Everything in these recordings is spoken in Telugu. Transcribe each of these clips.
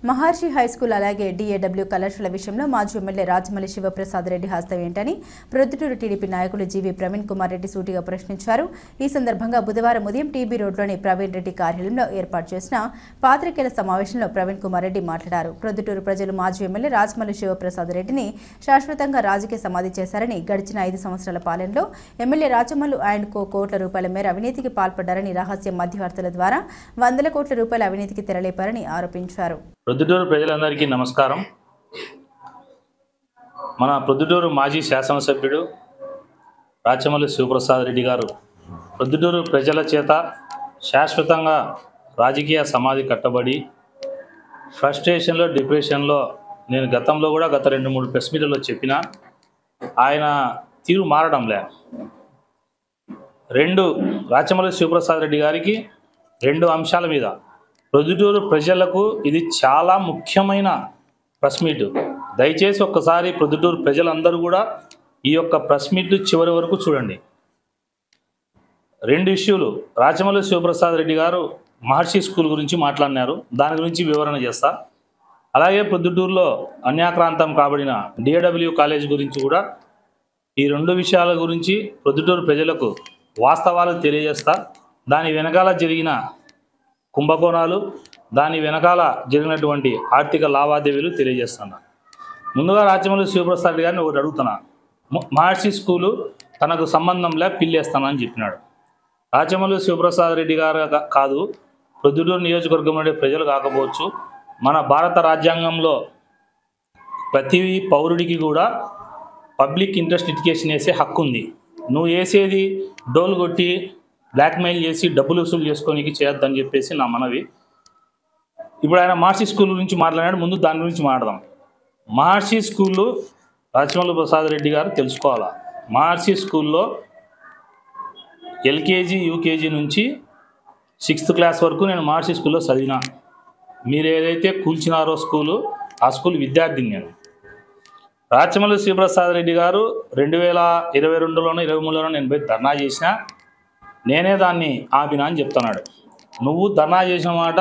మహర్షి హైస్కూల్ అలాగే డిఏడబ్ల్యూ కళాశాల విషయంలో మాజీ ఎమ్మెల్యే రాజమల్లి శివప్రసాద్ రెడ్డి హస్తం ఏంటని ప్రొద్దుటూరు టీడీపీ నాయకులు జీవీ ప్రవీణ్ కుమార్ రెడ్డి సూటిగా ప్రశ్నించారు. ఈ సందర్భంగా బుధవారం ఉదయం టీబీ రోడ్లోని ప్రవీణ్ రెడ్డి కార్యాలయంలో ఏర్పాటు చేసిన పాత్రికేయుల సమావేశంలో ప్రవీణ్ కుమార్ రెడ్డి మాట్లాడారు. ప్రొద్దుటూరు ప్రజలు మాజీ ఎమ్మెల్యే రాజమల్లి శివప్రసాద్ రెడ్డిని శాశ్వతంగా రాజకీయ సమాధి చేశారని, గడిచిన 5 సంవత్సరాల పాలనలో ఎమ్మెల్యే రాజమల్లు అండ్ కోట్ల రూపాయల మేర అవినీతికి పాల్పడ్డారని, రహస్య మధ్యవర్తుల ద్వారా వందల కోట్ల రూపాయల అవినీతికి తెరలేపారని ఆరోపించారు. ప్రొద్దుటూరు ప్రజలందరికీ నమస్కారం. మన ప్రొద్దుటూరు మాజీ శాసనసభ్యుడు రాచమల్లి శివప్రసాద్ రెడ్డి గారు ప్రొద్దుటూరు ప్రజల చేత శాశ్వతంగా రాజకీయ సమాధి కట్టబడి ఫ్రస్ట్రేషన్లో, డిప్రెషన్లో నేను గతంలో కూడా గత 2-3 ప్రెస్ మీట్లలో చెప్పిన ఆయన తీరు మారడంలే. రాచమల్లి శివప్రసాద్ రెడ్డి గారికి 2 అంశాల మీద ప్రొద్దుటూరు ప్రజలకు ఇది చాలా ముఖ్యమైన ప్రెస్ మీట్. దయచేసి ఒక్కసారి ప్రొద్దుటూరు ప్రజలందరూ కూడా ఈ యొక్క ప్రెస్ మీట్ చివరి వరకు చూడండి. 2 ఇష్యూలు. రాచమల్లి శివప్రసాద్ రెడ్డి గారు మహర్షి స్కూల్ గురించి మాట్లాడినారు, దాని గురించి వివరణ చేస్తా. అలాగే ప్రొద్దుటూరులో అన్యాక్రాంతం కాబడిన డిఏడబ్ల్యూ కాలేజ్ గురించి కూడా ఈ 2 విషయాల గురించి ప్రొద్దుటూరు ప్రజలకు వాస్తవాలు తెలియజేస్తా. దాని వెనకాల జరిగిన కుంభకోణాలు, దాని వెనకాల జరిగినటువంటి ఆర్థిక లావాదేవీలు తెలియజేస్తున్నా. ముందుగా రాచమల్లి శివప్రసాద్ గారిని ఒకటి అడుగుతున్నా. మహర్షి స్కూలు తనకు సంబంధంలే పిల్లేస్తానని చెప్పినాడు. రాచమల్లి శివప్రసాద్ రెడ్డి గారు కాదు, ప్రొద్దుటూరు నియోజకవర్గంలో ప్రజలు కాకపోవచ్చు, మన భారత రాజ్యాంగంలో ప్రతి పౌరుడికి కూడా పబ్లిక్ ఇంట్రెస్ట్ లిటిగేషన్ వేసే హక్కు ఉంది. నువ్వు వేసేది డోలు కొట్టి బ్లాక్మెయిల్ చేసి డబ్బులు వసూలు చేసుకోనికి చేయొద్దని చెప్పేసి నా మనవి. ఇప్పుడు ఆయన మహర్షి స్కూల్ గురించి మాట్లాడాడు, ముందు దాని గురించి మాట్లాడదాం. మహర్షి స్కూల్లో రాచమల్లి ప్రసాద్ రెడ్డి గారు తెలుసుకోవాలా. మహర్షి స్కూల్లో ఎల్కేజీ, యూకేజీ నుంచి 6th క్లాస్ వరకు నేను మహర్షి స్కూల్లో చదివినా. మీరు ఏదైతే కూల్చినారో స్కూలు, ఆ స్కూల్ విద్యార్థిని నేను. రాచమల్లి శివప్రసాద్ రెడ్డి గారు 2022లోనో 23లోనో నేను పోయి ధర్నా చేసిన, నేనే దాన్ని ఆపినా అని చెప్తున్నాడు. నువ్వు ధర్నా చేసిన మాట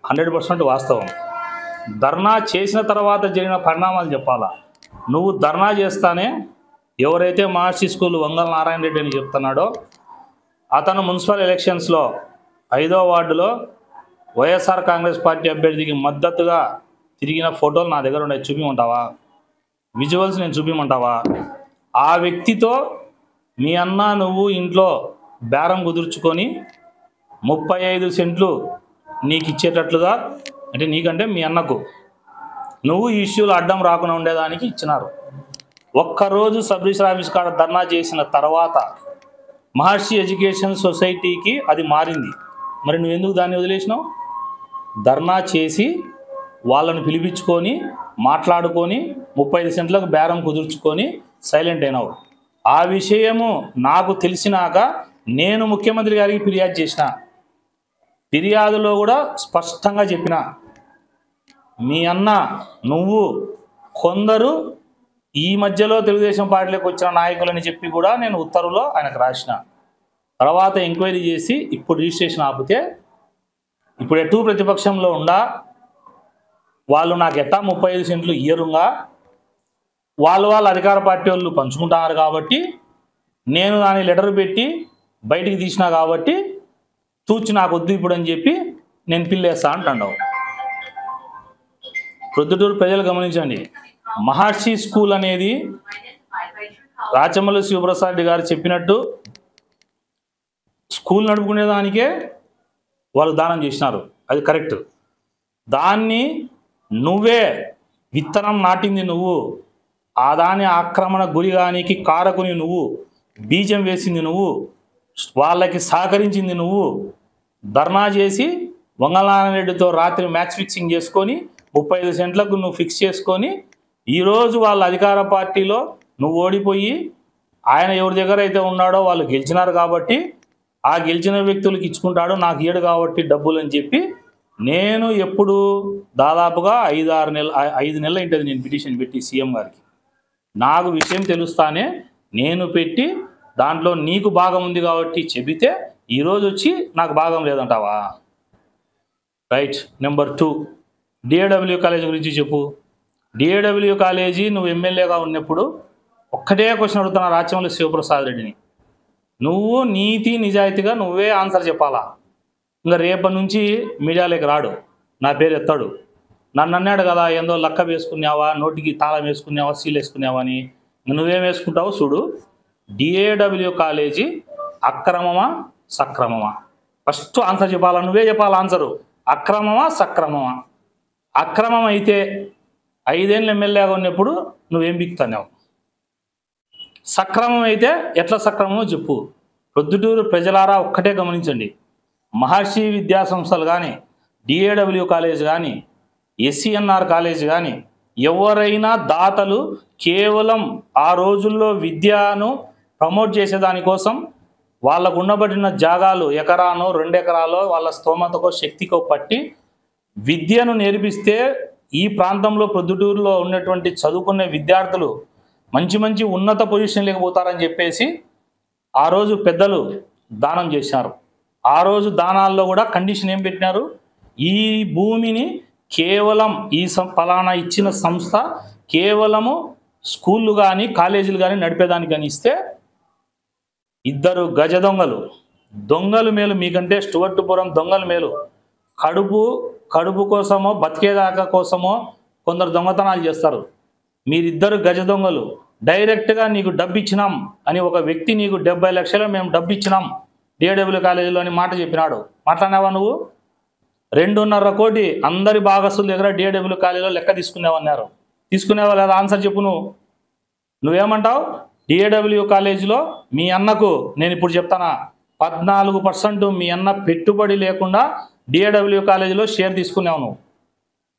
100% వాస్తవం. ధర్నా చేసిన తర్వాత జరిగిన పరిణామాలు చెప్పాలా. నువ్వు ధర్నా చేస్తానే ఎవరైతే మహర్షి స్కూల్ వంగల నారాయణ రెడ్డి అని చెప్తున్నాడో అతను మున్సిపల్ ఎలక్షన్స్లో 5వ వార్డులో వైఎస్ఆర్ కాంగ్రెస్ పార్టీ అభ్యర్థికి మద్దతుగా తిరిగిన ఫోటోలు నా దగ్గర ఉన్నాయి, చూపిమంటావా? విజువల్స్ నేను చూపిమంటావా? ఆ వ్యక్తితో మీ అన్న నువ్వు ఇంట్లో బేరం కుదుర్చుకొని 35 సెంట్లు నీకు ఇచ్చేటట్లుగా, అంటే నీకంటే మీ అన్నకు, నువ్వు ఈ ఇష్యూలు అడ్డం రాకుండా ఉండేదానికి ఇచ్చినారు. ఒక్కరోజు సబ్ రిజిస్టర్ ఆఫీస్ కాడ ధర్నా చేసిన తర్వాత మహర్షి ఎడ్యుకేషన్ సొసైటీకి అది మారింది. మరి నువ్వు ఎందుకు దాన్ని వదిలేసినావు? ధర్నా చేసి వాళ్ళను పిలిపించుకొని మాట్లాడుకొని 35 సెంట్లకు బేరం కుదుర్చుకొని సైలెంట్ అయినావు. ఆ విషయము నాకు తెలిసినాక నేను ముఖ్యమంత్రి గారికి ఫిర్యాదు చేసిన. ఫిర్యాదులో కూడా స్పష్టంగా చెప్పిన, మీ అన్న నువ్వు కొందరు ఈ మధ్యలో తెలుగుదేశం పార్టీలోకి వచ్చిన నాయకులని చెప్పి కూడా నేను ఉత్తర్వులో ఆయనకు రాసిన. తర్వాత ఎంక్వైరీ చేసి ఇప్పుడు రిజిస్ట్రేషన్ ఆపితే ఇప్పుడు ఎటు ప్రతిపక్షంలో ఉండా వాళ్ళు నాకు ఎట్టా 35 సెంట్లు ఇయ్యరుగా, వాళ్ళ అధికార పార్టీ వాళ్ళు పంచుకుంటున్నారు కాబట్టి నేను దాని లెటర్ పెట్టి బయటికి తీసినా కాబట్టి తూచి నాకు వద్దు ఇప్పుడు అని చెప్పి నేను పిల్లేస్తా అంటున్నావు. ప్రొద్దుటూరు ప్రజలు గమనించండి, మహర్షి స్కూల్ అనేది రాచమల్లి శివప్రసాద్ రెడ్డి గారు చెప్పినట్టు స్కూల్ నడుపుకునేదానికే వాళ్ళు దానం చేసినారు, అది కరెక్ట్. దాన్ని నువ్వే విత్తనం నాటింది నువ్వు, ఆ దాని ఆక్రమణ గురిగానికి కారకుని నువ్వు, బీజం వేసింది నువ్వు, వాళ్ళకి సహకరించింది నువ్వు. ధర్నా చేసి వంగలనారాయణ రెడ్డితో రాత్రి మ్యాచ్ ఫిక్సింగ్ చేసుకొని 35 సెంట్లకు నువ్వు ఫిక్స్ చేసుకొని ఈరోజు వాళ్ళ అధికార పార్టీలో నువ్వు ఓడిపోయి ఆయన ఎవరి దగ్గర అయితే ఉన్నాడో వాళ్ళు గెలిచినారు కాబట్టి ఆ గెలిచిన వ్యక్తులకు ఇచ్చుకుంటాడు, నాకు ఇయ్యడు కాబట్టి డబ్బులు అని చెప్పి నేను ఎప్పుడు దాదాపుగా 5 నెలలు ఉంటుంది నేను పిటిషన్ పెట్టి సీఎం గారికి. నాకు విషయం తెలుస్తానే నేను పెట్టి దాంట్లో నీకు భాగం ఉంది కాబట్టి చెబితే ఈరోజు వచ్చి నాకు భాగం లేదంటావా? రైట్. నెంబర్ 2, డిఏడబ్ల్యూ కాలేజీ గురించి చెప్పు. డిఏడబ్ల్యూ కాలేజీ నువ్వు ఎమ్మెల్యేగా ఉన్నప్పుడు ఒక్కటే క్వశ్చన్ అడుగుతున్నా రాచమల్లి శివప్రసాద్ రెడ్డిని. నువ్వు నీతి నిజాయితీగా నువ్వే ఆన్సర్ చెప్పాలా. ఇంకా రేపటి నుంచి మీడియాలోకి రాడు, నా పేరు ఎత్తాడు. నన్ను అన్నాడు కదా ఏందో లక్క వేసుకున్నావా, నోటికి తాళం వేసుకున్నావా, సీల్ వేసుకున్నావా అని. నువ్వేం వేసుకుంటావు చూడు. డిఏడబ్ల్యూ కాలేజీ అక్రమమా సక్రమమా? ఫస్ట్ ఆన్సర్ చెప్పాలా, నువ్వే చెప్పాలా ఆన్సరు. అక్రమమా సక్రమమా? అక్రమం అయితే 5 ఏళ్ళు ఎమ్మెల్యేగా ఉన్నప్పుడు నువ్వేం బిక్తున్నావు. సక్రమం అయితే ఎట్లా సక్రమమో చెప్పు. ప్రొద్దుటూరు ప్రజలారా ఒక్కటే గమనించండి. మహర్షి విద్యా సంస్థలు కానీ, డిఏడబ్ల్యూ కాలేజ్ కానీ, ఎస్సీఎన్ఆర్ కాలేజ్ కానీ ఎవరైనా దాతలు కేవలం ఆ రోజుల్లో విద్యను ప్రమోట్ చేసేదానికోసం వాళ్ళకు ఉండబడిన జాగాలు ఎకరానో 2 ఎకరాలో వాళ్ళ స్తోమతకో శక్తికో పట్టి విద్యను నేర్పిస్తే ఈ ప్రాంతంలో ప్రొద్దుటూరులో ఉన్నటువంటి చదువుకునే విద్యార్థులు మంచి మంచి ఉన్నత పొజిషన్ లేకపోతారని చెప్పేసి ఆ రోజు పెద్దలు దానం చేశారు. ఆ రోజు దానాల్లో కూడా కండిషన్ ఏం పెట్టినారు, ఈ భూమిని కేవలం ఈ ఫలానా ఇచ్చిన సంస్థ కేవలము స్కూళ్ళు కానీ కాలేజీలు కానీ నడిపేదానికని ఇస్తే 2 గజ దొంగలు మేలు మీకంటే స్టువర్టుపురం దొంగలు మేలు. కడుపు కోసమో బతికేదాకా కోసమో కొందరు దొంగతనాలు చేస్తారు. మీరిద్దరు గజ దొంగలు. డైరెక్ట్గా నీకు డబ్బు ఇచ్చినాం అని ఒక వ్యక్తి నీకు 70 లక్షలు మేము డబ్బు ఇచ్చినాం డిఏడబ్ల్యూ కాలేజీలో అని మాట చెప్పినాడు. మాట్లాడినావా నువ్వు? 2.5 కోటి అందరి భాగస్తుల దగ్గర డిఏడబ్ల్యూ కాలేజీలో లెక్క తీసుకునేవన్నారు. తీసుకునేవా లేదా? ఆన్సర్ చెప్పు. నువ్వేమంటావు? డిఏడబ్ల్యూ కాలేజీలో మీ అన్నకు నేను ఇప్పుడు చెప్తానా 14% మీ అన్న పెట్టుబడి లేకుండా డిఏడబ్ల్యూ కాలేజీలో షేర్ తీసుకున్నావు నువ్వు.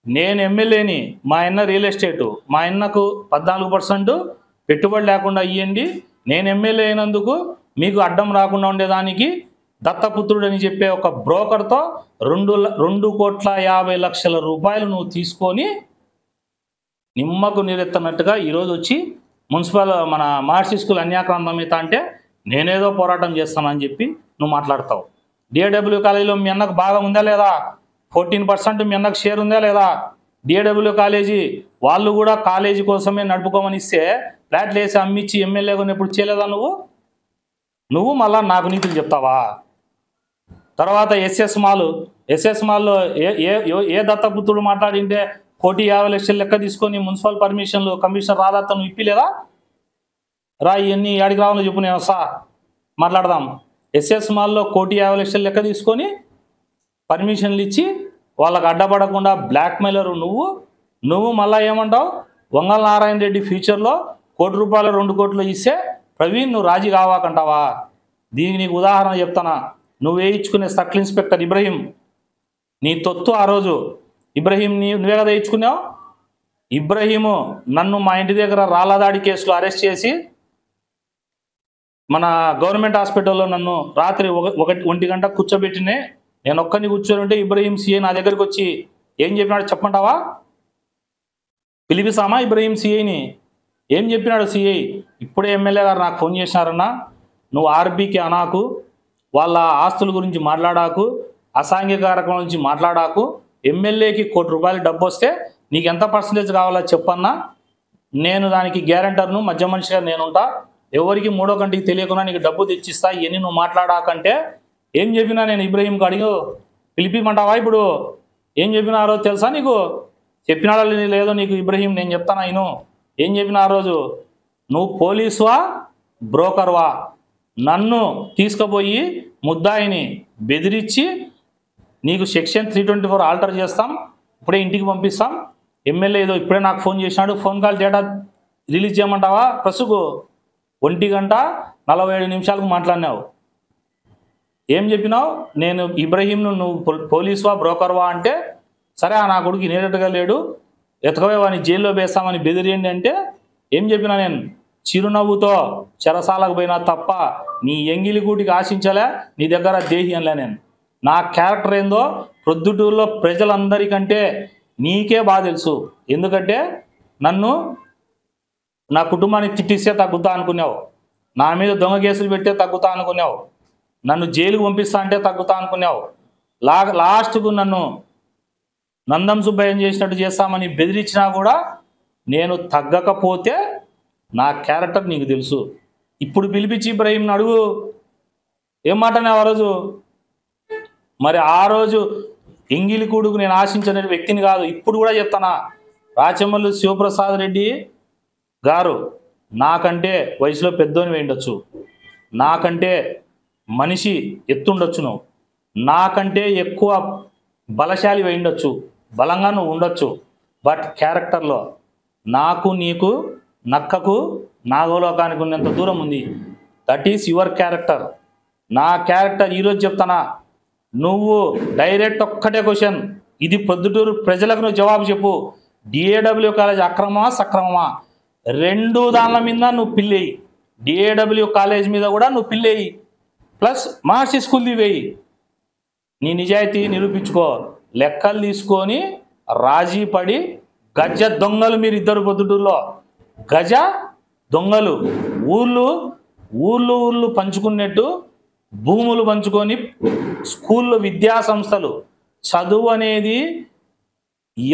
నేను ఎమ్మెల్యేని, మా అన్న రియల్ ఎస్టేటు, మా అన్నకు 14% పెట్టుబడి లేకుండా ఇవ్వండి. నేను ఎమ్మెల్యే అయినందుకు మీకు అడ్డం రాకుండా ఉండేదానికి దత్తపుత్రుడు అని చెప్పే ఒక బ్రోకర్తో 2,50,00,000 రూపాయలు నువ్వు తీసుకొని నిమ్మకు నీరెత్తనట్టుగా ఈరోజు వచ్చి మున్సిపల్ మన మహర్షి స్కూల్ అన్యాక్రాంతమైత అంటే నేనేదో పోరాటం చేస్తానని చెప్పి నువ్వు మాట్లాడతావు. డిఏడబ్ల్యూ కాలేజీలో మీ అన్నకు భాగం ఉందా లేదా? 14% మీ అన్నకు షేర్ ఉందా లేదా? డిఏడబ్ల్యూ కాలేజీ వాళ్ళు కూడా కాలేజీ కోసమే నడుపుకోమని ఇస్తే ఫ్లాట్లు వేసి అమ్మిచ్చి ఎమ్మెల్యేగా ఉన్నప్పుడు చేయలేదా నువ్వు మళ్ళా నాకు నీతులు చెప్తావా? తర్వాత ఎస్ఎస్ మాల్లో ఏ దత్తపుత్రుడు మాట్లాడింటే 1,50,00,000 లెక్క తీసుకొని మున్సిపల్ పర్మిషన్లు కమిషనర్ రాదాత నువ్వు ఇప్పిలేదా? రా ఇవన్నీ ఏడికి రావాలో చెప్పు, నేను వస్తా మాట్లాడదాం. ఎస్ఎస్ మాల్లో 1,50,00,000 లెక్క తీసుకొని పర్మిషన్లు ఇచ్చి వాళ్ళకు అడ్డపడకుండా బ్లాక్మెయిలరు నువ్వు మళ్ళీ ఏమంటావు? వంగల నారాయణ రెడ్డి ఫ్యూచర్లో ₹1 2 కోట్లు ఇస్తే ప్రవీణ్ నువ్వు రాజీ కావాకంటావా? దీనికి నీకు ఉదాహరణ చెప్తానా. నువ్వు వేయించుకునే సర్కిల్ ఇన్స్పెక్టర్ ఇబ్రహీం నీ తొత్తు. ఆ రోజు ఇబ్రహీం నువ్వే కదా వేయించుకున్నావు. ఇబ్రహీము నన్ను మా ఇంటి దగ్గర రాళ్ళదాడి కేసులో అరెస్ట్ చేసి మన గవర్నమెంట్ హాస్పిటల్లో నన్ను రాత్రి 1 గంట కూర్చోబెట్టినే. నేను ఒక్కరిని కూర్చొని ఉంటే ఇబ్రహీం సిఐ నా దగ్గరికి వచ్చి ఏం చెప్పినాడు చెప్పంటావా? పిలిపిస్తామా ఇబ్రహీం సిఐని? ఏం చెప్పినాడు సిఐ? ఇప్పుడే ఎమ్మెల్యే గారు నాకు ఫోన్ చేసినారన్నా, నువ్వు ఆర్బీకి అనాకు, వాళ్ళ ఆస్తుల గురించి మాట్లాడాకు, అసాంఘిక కార్యక్రమం నుంచి మాట్లాడాకు, ఎమ్మెల్యేకి ₹1 డబ్బు వస్తే నీకు ఎంత పర్సంటేజ్ కావాలో చెప్పన్నా, నేను దానికి గ్యారంటర్ను, మధ్య మనిషిగా నేనుంటా, ఎవరికి మూడో కంటికి తెలియకుండా నీకు డబ్బు తెచ్చిస్తా, ఇవన్నీ నువ్వు మాట్లాడాకంటే ఏం చెప్పినా నేను ఇబ్రహీంకి అడిగి పిలిపిమంటావా? ఇప్పుడు ఏం చెప్పినా ఆ రోజు తెలుసా నీకు? చెప్పినాడా లేదో నీకు ఇబ్రహీం? నేను చెప్తాను ఆయన ఏం చెప్పిన ఆ రోజు. నువ్వు పోలీసువా బ్రోకర్వా? నన్ను తీసుకుపోయి ముద్దాయిని బెదిరించి నీకు సెక్షన్ 324 ఆల్టర్ చేస్తాం, ఇప్పుడే ఇంటికి పంపిస్తాం. ఎమ్మెల్యే ఏదో ఇప్పుడే నాకు ఫోన్ చేసినాడు, ఫోన్ కాల్ డేటా రిలీజ్ చేయమంటావా? ప్రస్తుకు 1 గంట 47 నిమిషాలకు మాట్లాడినావు. ఏం చెప్పినావు? నేను ఇబ్రహీంను నువ్వు పోలీసువా బ్రోకర్వా అంటే, సరే నా కొడుకు ఇనేటట్టుగా లేడు, ఎతకవే వాడిని జైల్లో వేస్తామని బెదిరియండి అంటే ఏం చెప్పినా నేను? చిరునవ్వుతో చెరసాలకు పోయినా తప్ప నీ ఎంగిలి గూటికి ఆశించలే, నీ దగ్గర దేహి అనలే. నేను నా క్యారెక్టర్ ఏందో ప్రొద్దుటూరులో ప్రజలందరికంటే నీకే బాగా తెలుసు. ఎందుకంటే నన్ను నా కుటుంబాన్ని తిట్టిస్తే తగ్గుతా అనుకున్నావు, నా మీద దొంగ కేసులు పెట్టే తగ్గుతా అనుకున్నావు, నన్ను జైలుకు పంపిస్తా అంటే తగ్గుతా అనుకున్నావు, లాస్ట్కు నన్ను నందం సుబ్బయ్య చేసినట్టు చేస్తామని బెదిరించినా కూడా నేను తగ్గకపోతే నా క్యారెక్టర్ నీకు తెలుసు. ఇప్పుడు పిలిపించి ఇబ్రహీంని అడుగు, ఏం మాటనే ఆ రోజు. మరి ఆ రోజు ఎంగిలి కూడుకు నేను ఆశించిన వ్యక్తిని కాదు. ఇప్పుడు కూడా చెప్తానా, రాచమల్లు శివప్రసాద్ రెడ్డి గారు నాకంటే వయసులో పెద్దోని వేయండొచ్చు, నాకంటే మనిషి ఎత్తుండొచ్చు, నువ్వు నాకంటే ఎక్కువ బలశాలి వేయండొచ్చు, బలంగా నువ్వు ఉండొచ్చు. బట్ క్యారెక్టర్లో నాకు నీకు నక్కకు నాగలోకానికి ఉన్నంత దూరం ఉంది. That is your character. నా క్యారెక్టర్ ఈరోజు చెప్తానా, నువ్వు డైరెక్ట్ ఒక్కటే క్వశ్చన్, ఇది ప్రొద్దుటూరు ప్రజలకు నువ్వు జవాబు చెప్పు. డిఏడబ్ల్యూ కాలేజ్ అక్రమమా సక్రమమా? రెండు దానిల మీద నువ్వు పిల్లేయి. డిఏడబ్ల్యూ కాలేజ్ మీద కూడా నువ్వు పిల్లేయి, ప్లస్ మహర్షి స్కూల్ది వేయి. నీ నిజాయితీ నిరూపించుకో. లెక్కలు తీసుకొని రాజీ పడి గజ దొంగలు మీరు ఇద్దరు పొద్దుటూరులో, గజ దొంగలు. ఊర్లు ఊర్లు ఊర్లు పంచుకున్నట్టు భూములు పంచుకొని స్కూళ్ళు విద్యా సంస్థలు. చదువు అనేది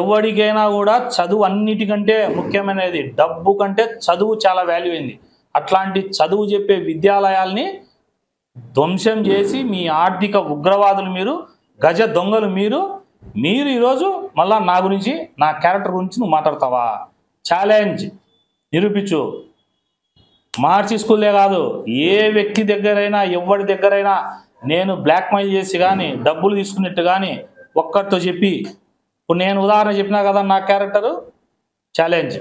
ఎవరికైనా కూడా చదువు అన్నిటికంటే ముఖ్యమైనది. డబ్బు కంటే చదువు చాలా వాల్యూ అయింది. అట్లాంటి చదువు చెప్పే విద్యాలయాల్ని ధ్వంసం చేసి మీ ఆర్థిక ఉగ్రవాదులు మీరు, గజ దొంగలు మీరు ఈరోజు మళ్ళా నా గురించి, నా క్యారెక్టర్ గురించి నువ్వు మాట్లాడతావా? ఛాలెంజ్ నిరూపించు. మహర్షి స్కూల్లే కాదు, ఏ వ్యక్తి దగ్గరైనా ఎవరి దగ్గరైనా నేను బ్లాక్మెయిల్ చేసి కానీ డబ్బులు తీసుకున్నట్టు కానీ ఒక్కరితో చెప్పి, ఇప్పుడు నేను ఉదాహరణ చెప్పినా కదా నా క్యారెక్టరు. ఛాలెంజ్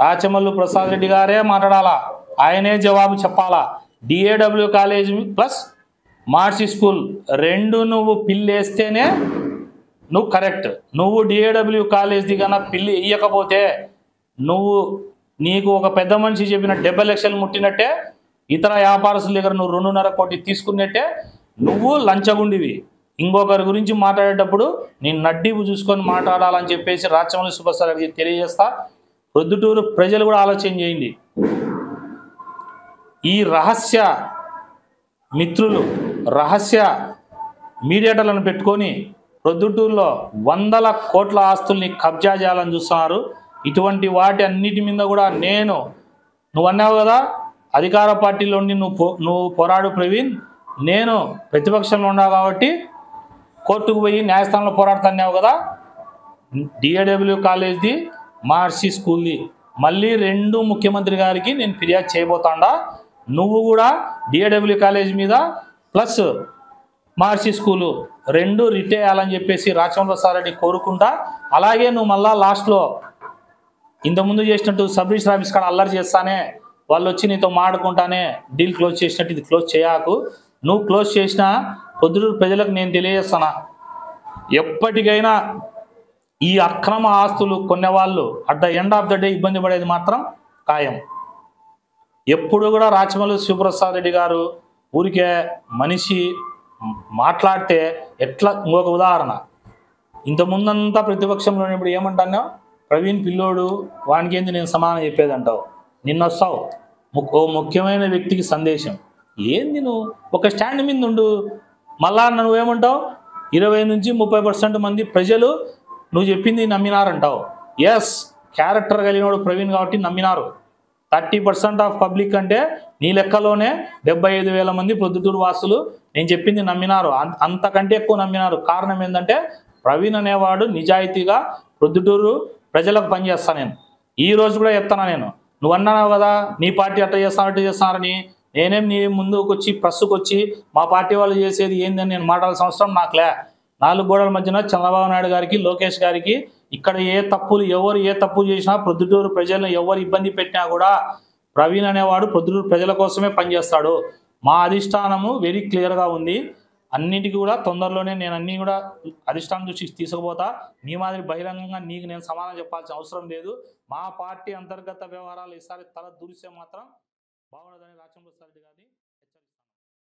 రాచమల్లు ప్రసాద్ రెడ్డి గారే మాట్లాడాలా, ఆయనే జవాబు చెప్పాలా. డిఏడబ్ల్యూ కాలేజ్ ప్లస్ మహర్షి స్కూల్ రెండు నువ్వు పిల్లేస్తేనే నువ్వు కరెక్ట్. నువ్వు డిఏడబ్ల్యూ కాలేజ్ది కన్నా పిల్లి ఇయ్యకపోతే నీకు ఒక పెద్ద మనిషి చెప్పిన 70 లక్షలు ముట్టినట్టే, ఇతర వ్యాపారస్తుల దగ్గర నువ్వు 2.5 కోటి తీసుకున్నట్టే నువ్వు లంచగుండివి. ఇంకొకరి గురించి మాట్లాడేటప్పుడు నేను నడ్డీపు చూసుకొని మాట్లాడాలని చెప్పేసి రాచమల్లు సుబ్రసాద్ రెడ్డికి తెలియజేస్తా. ప్రొద్దుటూరు ప్రజలు కూడా ఆలోచన చేయండి. ఈ రహస్య మిత్రులు, రహస్య మీడియేటర్లను పెట్టుకొని ప్రొద్దుటూరులో 100 కోట్ల ఆస్తుల్ని కబ్జా చేయాలని చూస్తున్నారు. ఇటువంటి వాటి అన్నిటి మీద కూడా నువ్వు అన్నావు కదా అధికార పార్టీలో ఉండి నువ్వు పోరాడు ప్రవీణ్, నేను ప్రతిపక్షంలో ఉన్నావు కాబట్టి కోర్టుకు పోయి న్యాయస్థానంలో పోరాడుతున్నావు కదా. డిఏడబ్ల్యూ కాలేజ్ది, మహర్షి స్కూల్ది మళ్ళీ రెండు ముఖ్యమంత్రి గారికి నేను ఫిర్యాదు చేయబోతాడా. నువ్వు కూడా డిఏడబ్ల్యూ కాలేజ్ మీద ప్లస్ మహర్షి స్కూలు రెండు రిటే అయ్యాలని చెప్పేసి రాచమల్లు ప్రసాద్ రెడ్డి కోరుకుంటా. అలాగే నువ్వు మళ్ళా లాస్ట్లో ఇంతకుముందు చేసినట్టు సబ్ రిజిస్టర్ ఆఫీస్ కాడ అల్లరి చేస్తానే, వాళ్ళు వచ్చి నీతో మాడుకుంటానే డీల్ క్లోజ్ చేసినట్టు ఇది క్లోజ్ చేయకు. నువ్వు క్లోజ్ చేసినా పొద్దుటూరు ప్రజలకు నేను తెలియజేస్తానా, ఎప్పటికైనా ఈ అక్రమ ఆస్తులు కొనేవాళ్ళు at the end of the day ఇబ్బంది పడేది మాత్రం ఖాయం. ఎప్పుడు కూడా రాచమల్లు శివప్రసాద్ రెడ్డి గారు ఊరికే మనిషి మాట్లాడితే ఎట్లా. ఇంకొక ఉదాహరణ, ఇంతకుముందంతా ప్రతిపక్షంలో ఉన్నప్పుడు ఏమంటాను, ప్రవీణ్ పిల్లోడు వానికి ఏంది నేను సమాధానం చెప్పేది అంటావు. నిన్నొస్తావు ఓ ముఖ్యమైన వ్యక్తికి సందేశం ఏంది, నువ్వు ఒక స్టాండ్ మీద ఉండు. మళ్ళా నువ్వేమంటావు, 20 నుంచి 30% మంది ప్రజలు నువ్వు చెప్పింది నమ్మినారంటావు. ఎస్, క్యారెక్టర్ కలిగినోడు ప్రవీణ్ కాబట్టి నమ్మినారు. 30% ఆఫ్ పబ్లిక్ అంటే నీ లెక్కలోనే 75,000 మంది ప్రొద్దుటూరు వాసులు నేను చెప్పింది నమ్మినారు. అంతకంటే ఎక్కువ నమ్మినారు. కారణం ఏంటంటే ప్రవీణ్ అనేవాడు నిజాయితీగా ప్రొద్దుటూరు ప్రజలకు పనిచేస్తాను. నేను ఈ రోజు కూడా చెప్తాను, నువ్వు అన్నావు కదా నీ పార్టీ అట్లా చేస్తారని. నేనేం నీ ముందుకు వచ్చి ప్రెస్సుకు వచ్చి మా పార్టీ వాళ్ళు చేసేది ఏందని నేను మాట్లాడాల్సిన అవసరం నాకులే. 4 గోడల మధ్యన చంద్రబాబు నాయుడు గారికి, లోకేష్ గారికి ఇక్కడ ఎవరు ఏ తప్పు చేసినా, ప్రొద్దుటూరు ప్రజలను ఎవరు ఇబ్బంది పెట్టినా కూడా ప్రవీణ్ అనేవాడు ప్రొద్దుటూరు ప్రజల కోసమే పనిచేస్తాడు. మా అధిష్టానము వెరీ క్లియర్గా ఉంది. అన్నిటికీ కూడా తొందరలోనే నేను అన్నీ కూడా అధిష్టానం దృష్టికి తీసుకుపోతా. మీ మాదిరి బహిరంగంగా నీకు నేను సమాధానం చెప్పాల్సిన అవసరం లేదు. మా పార్టీ అంతర్గత వ్యవహారాలు ఈసారి తల దూరిస్తే మాత్రం బాగుండదని రాచమల్లు ప్రసాద్ రెడ్డి గారిని